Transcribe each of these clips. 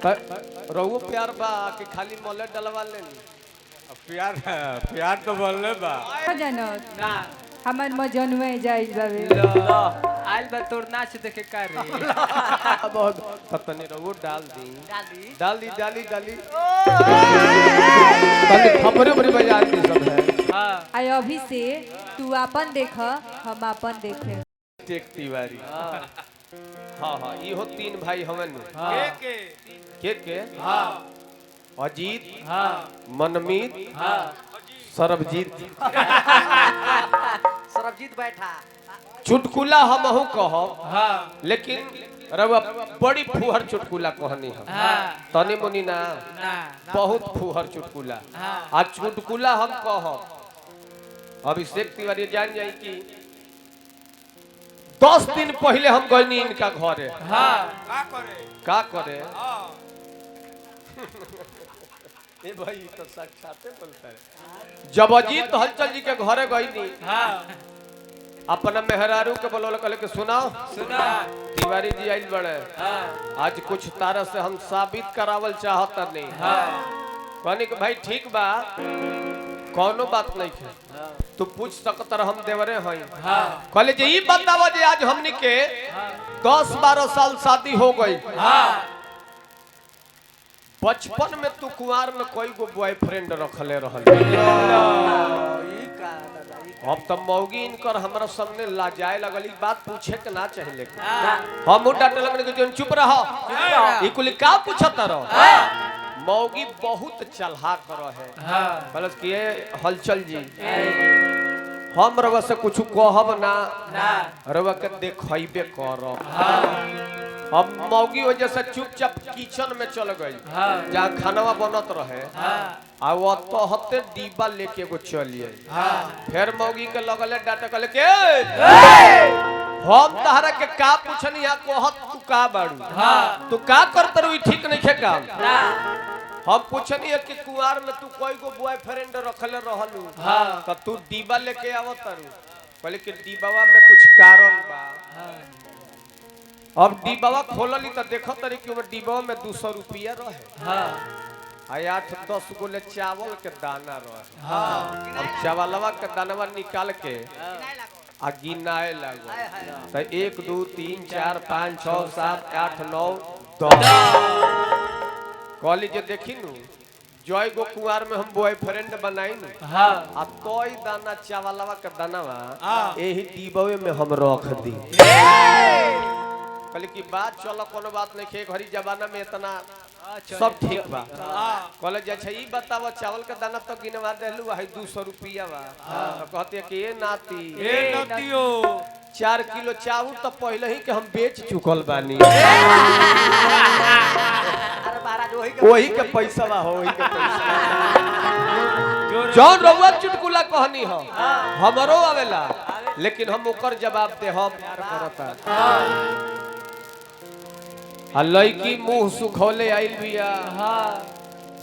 रहू प्यार बा कि खाली मोले डलवा लेनी प्यार प्यार तो बोलले बा जनत ना हमर मजनुए जाइज बाबे आइल बा तोर नाच देखे का रे बहुत ततनी रहू डाल दी डाली डाली डाली तनी खबरे बड़ी बजा दी सब है हां आय अभी से तू अपन देख हम अपन देखे टेक तिवारी हां हां इहो तीन भाई हमन के हां अजीत हां मनमीत हां सरबजीत सरबजीत बैठा चुटकुला हमहू कहब हां लेकिन रवा बड़ी फुहर चुटकुला कहनी है हां तनी मुनी ना ना बहुत फुहर चुटकुला हां आ चुटकुला हम कहब अभिषेक तिवारी जान जाई कि 10 दिन पहले हम गईनी इनका घरे हां का करे ए भाई तो साक्षाते बोलता है जब अजीत हलचल जी के घरे गईनी हां अपना मेहरारू के बोलल कहले कि सुनाओ सुना तिवारी जी आइल बड़े हां आज कुछ तारा से हम साबित करावल चाहता नहीं हां कहनी कि भाई ठीक बा कोनो बात नहीं है तू पूछ सकत हम देवरे हई हां कहले जे ई बतावा जे आज हमनी के 10-12 साल शादी हो गई हां बचपन में तू कुंवार में कोई गो बॉयफ्रेंड रखले रहल अब तो मौगी इनकर हमरा सामने लाजाए लगल ई बात पूछे के ना चाहिए लेकिन हम डांटे लगने के जोन चुप रहो ई कुल का पूछत रहो मौगी बहुत चालाक रहे हां बलस कि हलचल जी हम रवा से कुछ कहब ना ना रवा के देखइबे करब हां हम मौगी वजह से चुपचाप किचन में चल गई हां जहाँ खाना बनत रहे हां आ वो तहते डिब्बा लेके एगो चलिए हां फिर मौगी के लगले डांटे कहले के हम तहरा के का पूछनी या कहत तू का बाड़ू हां तू का करत रही ठीक नहीं खे काम ना हम पूछनी है कि कुंवार में तू कोई गो बॉयफ्रेंड रखले रहलू हां त तू डिब्बा लेके आवत तारू कहले कि डिब्बावा में कुछ कारण बा अब डिब्बावा खोलली त देखत तारी कि ओमे डिब्बावा में 200 रुपया रहे हां आ 8-10 गोले चावल के दाना रहे हां अब चावलवा के दानवा निकाल के आ गिनाए लागो त 1 2 3 4 5 6 7 8 9 10 कहली जे देखी नु जय गो कुंवार में हम बॉयफ्रेंड बनाई नु हां आ तोई दाना चावलवा के दानवा एही डिब्बावे में हम रख दी कहली कि बात चलो कोनो बात नहीं खे घरी जमाना में इतना सब ठीक बा कहले जे छै ई बतावा चावल के दाना तो गिनवा देलु है 200 रुपया बा तो कहते कि ए नाती ए नतियो 4 किलो चावल तो पहले ही के हम बेच चुकल बानी अरे महाराज वही के पैसा बा हो वही के पैसा जौन रउआ चुटकुला कहनी हो हमरो आवेला लेकिन हम ओकर जवाब दे हम करता आ लड़की मुंह सुखौले आइल बिया हां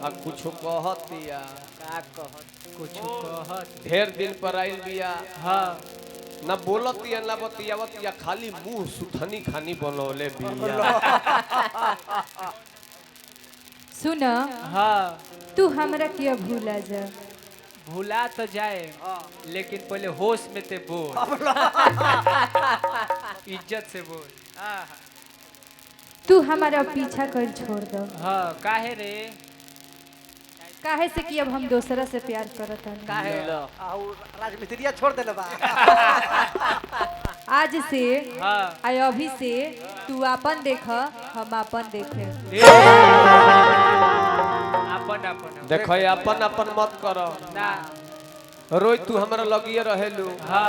आ कुछ कहतिया का कहत कुछ कहत ढेर दिन पर आइल बिया हां ना बोलतिया ना बतियावतिया खाली मुंह सुथनी खानी बनौले बिया सुन हां तू हमरा के भूला जा भुला तो जाए लेकिन पहले होश में ते बोल इज्जत से बोल तू हमारा पीछा कर छोड़ दो हां काहे रे काहे से कि अब हम दूसरा से प्यार करत हन काहे आउ राजमिस्त्रिया छोड़ देले बा आज से हां आय अभी से तू अपन देख हम अपन देखे अपन अपन देखो अपन अपन मत करो ना रोज तू हमरा लगिए रहेलू हां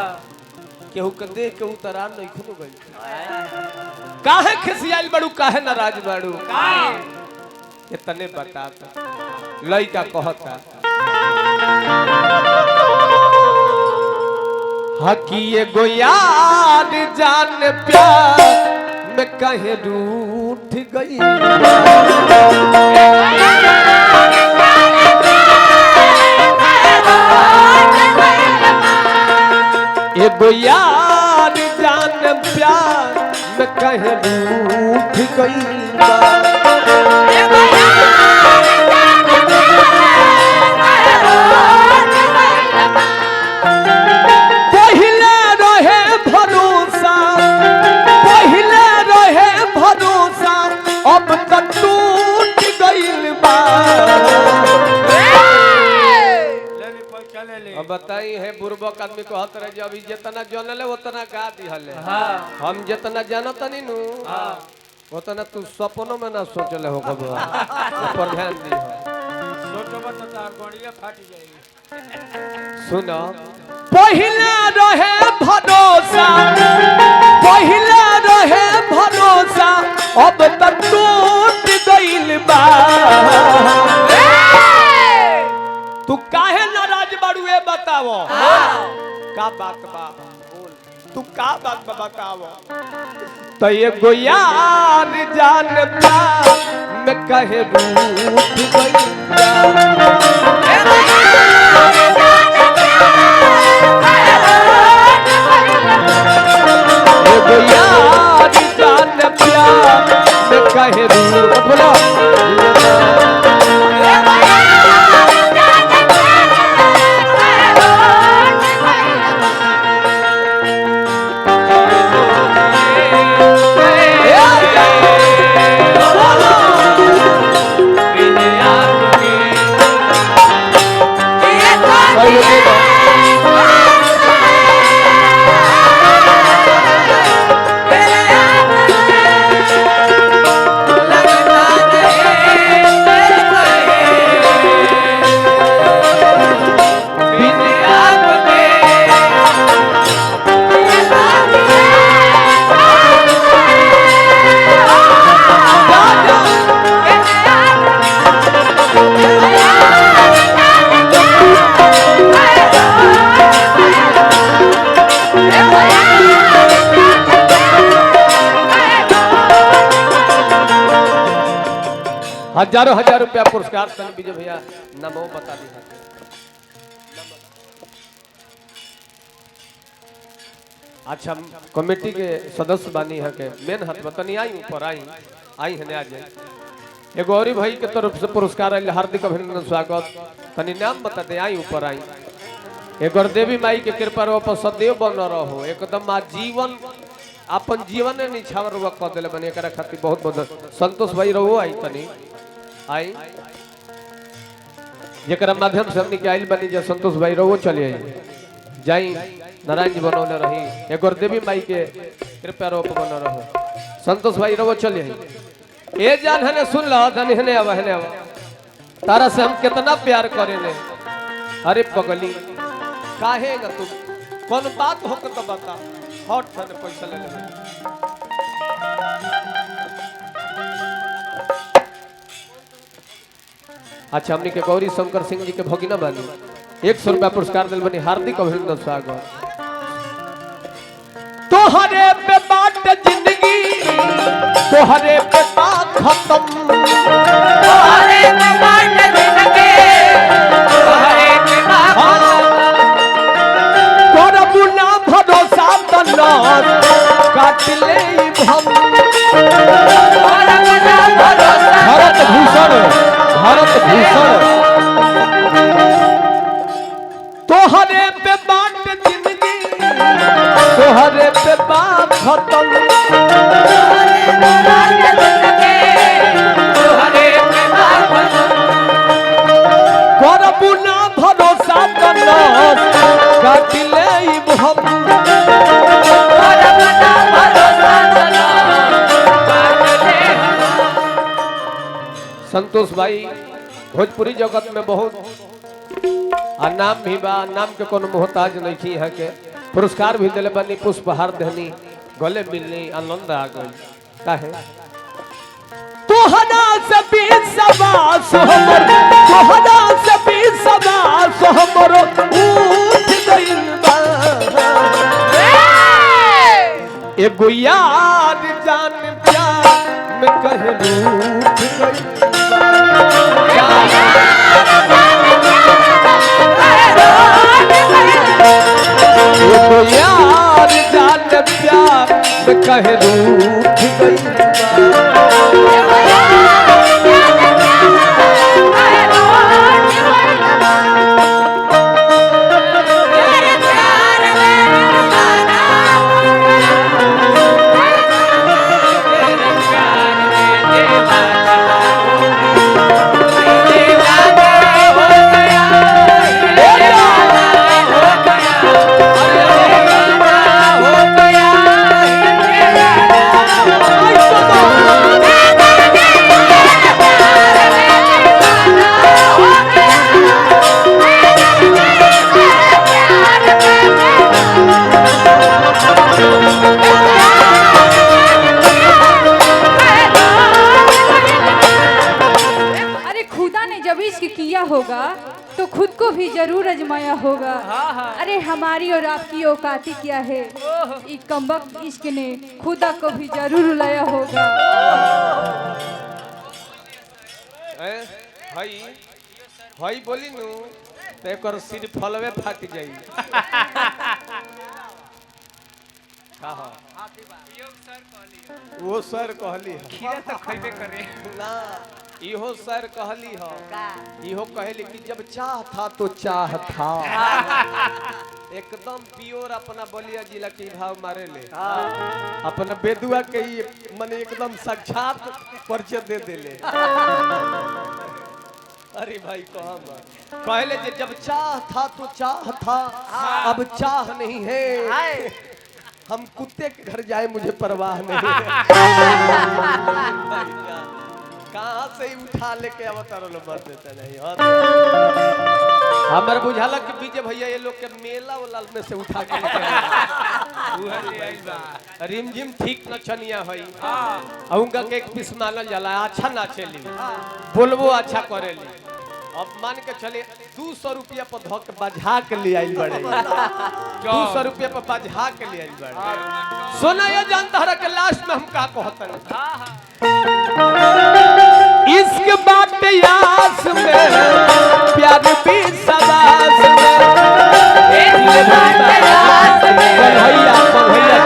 केहू के देख के उतरा नहीं खुनो गई काहे खिसियाल बड़ू काहे नाराज बड़ू काहे इतने बता तो लइका कहता हकिए गो याद जान प्यार में कहे रूठ गई एगो याद जान प्यार में कहे रूठ गई बुर्बक आदमी कहत रहे जब जितना जानले उतना गा दिहले हाँ हम जितना जानत नहीं नु उतना तू सपनों में ना सोचले हो कब ऊपर ध्यान दी सोचो मत तार गोड़िया फाट जाएगी। सुनो पहिला रहे भरोसा पहिला रहे भरोसा अब तक टूट गइल बा तू काहे नाराज बाड़ू ए बतावो का बात बा तू का बात बा बतावो तो ये गोयार जान पा मैं कहे रूठ गइल यार जान प्यार में कहे रूठ बोलो हजारों हजार रुपया पुरस्कार तन विजय भैया नमो बता दी अच्छा कमेटी के सदस्य बानी है के मेन हाथ बतनी आई ऊपर आई है आ जाए ये गौरी भाई के तरफ से पुरस्कार आइल हार्दिक अभिनंदन स्वागत तनी नाम बता दे आई ऊपर आई ये गुरुदेवी माई के कृपा रो पर सदैव बन रहो एकदम आजीवन अपन जीवन ने निछावर व क देले बने एकरा खातिर बहुत बहुत संतोष भाई रहो आई तनी आई जेकरा माध्यम से हमनी के आइल बनी जे संतोष भाई रहो चले आई जाई नारायण जी बनौले रही ये गुरुदेवी माई के कृपा रो पर बन रहो संतोष भाई रहो चले आई ए जान हने सुन लो धनी हने आवा तारा से हम कितना प्यार करे ले अरे पगली काहे न तू कौन बात हो तो बता हट थाने पैसा ले ले अच्छा हमनी के गौरी शंकर सिंह जी के भगिना बानी 100 रुपया पुरस्कार दिल बनी हार्दिक अभिनंदन स्वागत तोहरे पे बाट जिंदगी तोहरे पे बात खत्म तोहरे पे बाट जिंदगी तोहरे पे बात करबू ना भरोसा तना काट ले हम भारत भूषण तोहरे पे बाट जिंदगी तोहरे पे बात खत्म करबू ना भरोसा तना काट ले हम संतोष भाई भोजपुरी जगत में बहुत आ नाम भी बा नाम के कोनो मोहताज नहीं की है के पुरस्कार भी दिले बनी पुष्पहार देनी गले मिलनी आनंद आ गई काहे तोहरा से भी सबास हमर तोहरा से भी सबास हमर उठ गइल बा एगो याद जान प्यार में कहे रूठ गइल यार जान प्यार में कहे रूठ गई खुदा ने जब इश्क किया होगा तो खुद को भी जरूर आजमाया होगा। अरे हमारी और आपकी औकाती क्या है, इस कमबख्त इश्क ने खुदा को भी जरूर रुलाया होगा। हई हई बोली नु तो एकर सिर फलवे फाट जाई। कहा वो सर कहली खीरा तो खइबे करे ना, इहो सर कहली हो का इहो कहली कि जब चाह था तो चाह था। एकदम प्योर अपना बलिया जिला के भाव मारे ले, अपना बेदुआ के ही मने एकदम साक्षात परिचय दे देले। अरे भाई कहा कहले जे जब चाह था तो चाह था, अब चाह नहीं है, हम कुत्ते के घर जाए मुझे परवाह नहीं है। कहाँ से ही उठा लेके अवतार बस देता नहीं। हमारे बुझाला कि बीजे भैया ये लोग के मेला वाला में से उठा के रिमझिम ठीक न छनिया हई उनका के एक पीस मानल जाला, अच्छा ना चली बोलबो अच्छा करेली। अब मान के चले 200 रुपया पर धक बजा के ले आइल बड़े, 200 रुपया पर बजा के ले आइल बड़े। सोना ये जानता है कि लास्ट में हम का कहतन इसके बात यास में प्यार भी सदास में, इसके बात यास में कन्हैया कन्हैया,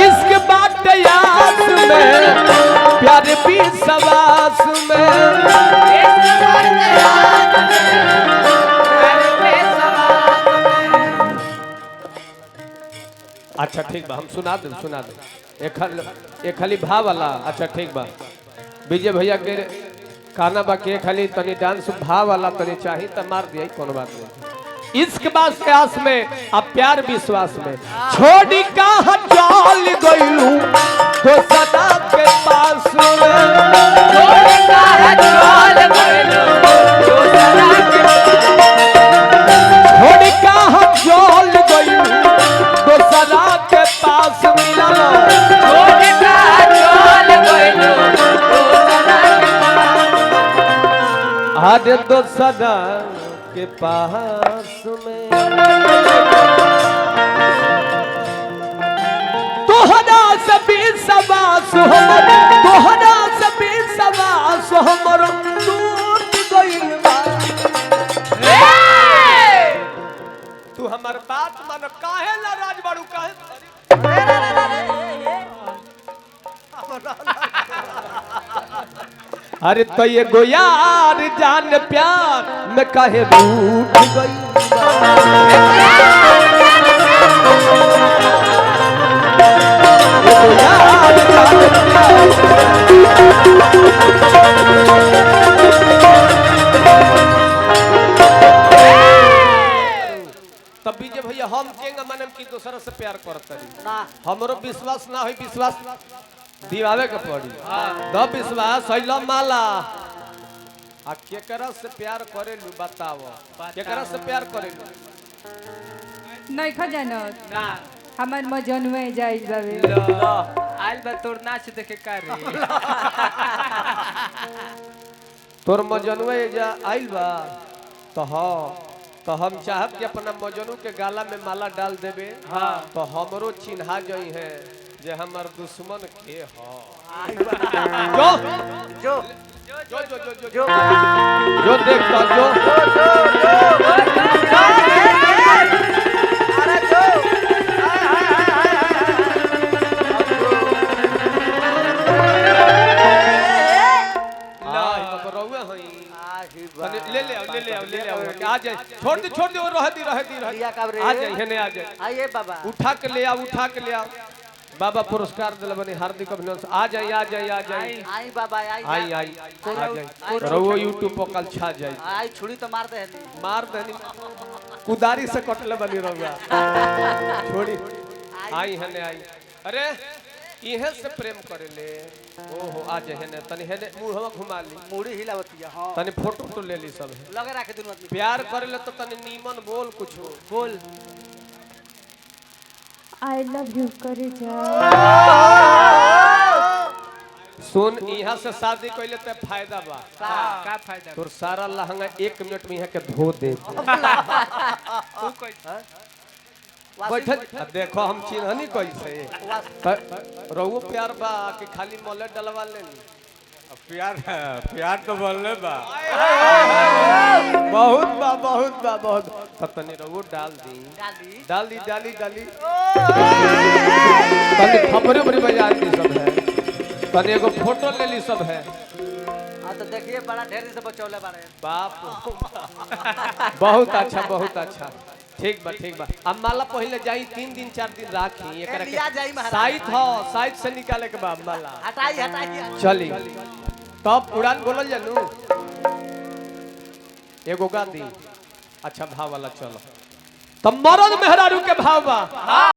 इसके बात यास में प्यार भी सदास में, इसके बात यास में प्यार भी सदास में। अच्छा ठीक बा, हम सुना दे एक खाली भाव वाला। अच्छा ठीक बा, विजय भैया के खाना बा के खाली तनी डांस भाव वाला तनी चाहिए तो मार दिया, कोनो बात नहीं। इश्क बास के आस में अब प्यार विश्वास में छोड़ी कहाँ चल गइलू तो सदा के पास में, छोड़ी कहाँ चल गइलू तो सदा के, छोड़ी कहाँ चल गइलू तो सदा के पास मिला, छोड़ी कहाँ चल गइलू तो सदा के पास, आज तो सदा के पास में तोहरा से भी सवास हमर, तोहरा से भी सवास हमर टूट गइल बा। तू हमर बात मान, काहे नाराज बाड़ू काहे? अरे तो ये गो यार जान प्यार में काहे रूठ गई तब बीजे भैया हम केंगा मानम की दूसरा से प्यार करत ना, हमरो विश्वास ना होई, विश्वास दिवावे के पड़ी। द विश्वास हैला माला आ केकरा से प्यार करेलू बताओ, केकरा से प्यार करेलू? नहीं खा जानत ना हमार मजनुए जाइल बावे। आइल बा तोर नाच देखे का रे तोर मजनुए जा आइल बा तो हाँ, तो हम चाहब कि अपना मजनू के गाला में माला डाल देबे, हाँ तो हमरो चिन्हा जई है जे हमर दुश्मन के हो। जो जो जो जो जो जो जो जो देखता जो अरे जो ले आओ आ जाए, छोड़ दे और रह दी आ जाए, हेने आ जाए, आइए बाबा उठा के ले आओ बाबा पुरस्कार दिल बने हार्दिक अभिनंदन। आ जाए आई बाबा आई रवो यूट्यूब पर कल छा जाए, आई छुरी तो मार दे कुदारी से कटले बनी रहुआ छोड़ी आई हने आई। अरे इहे से प्रेम करे ले, ओहो आ जाए हेने तनी हेने मुंहवा घुमा ली, मुड़ी हिलावतिया हां तनी फोटो तो ले ली सब लगे रखे दोनों आदमी प्यार करे ले तो तनी नीमन बोल कुछ बोल। आई लव यू करे जा सुन यहाँ से शादी कइले ते फायदा बा का फायदा तोर सारा लहंगा 1 मिनट में यहाँ के धो दे तू कोई बैठ देखो हम चिन्हनी कैसे रहू प्यार बा कि खाली मोले डलवा लेनी प्यार तो बोलले बा बहुत तब तनी रहू डाल दी डाली तनी खबरे बड़ी बजा दी सब है तनी एगो फोटो ले ली सब है हाँ तो देखिए बड़ा ढेर से बचौले बारे बाप बहुत अच्छा ठीक बा अब माला पहले जाई 3 दिन 4 दिन राखी एकरा लिया जाई के महाराज। साइड से निकाले के बाद माला हटाई चली तब उड़ान बोलल जानू एगो गा दी अच्छा भाव वाला चलो तब मरद मेहरारू के भाव बा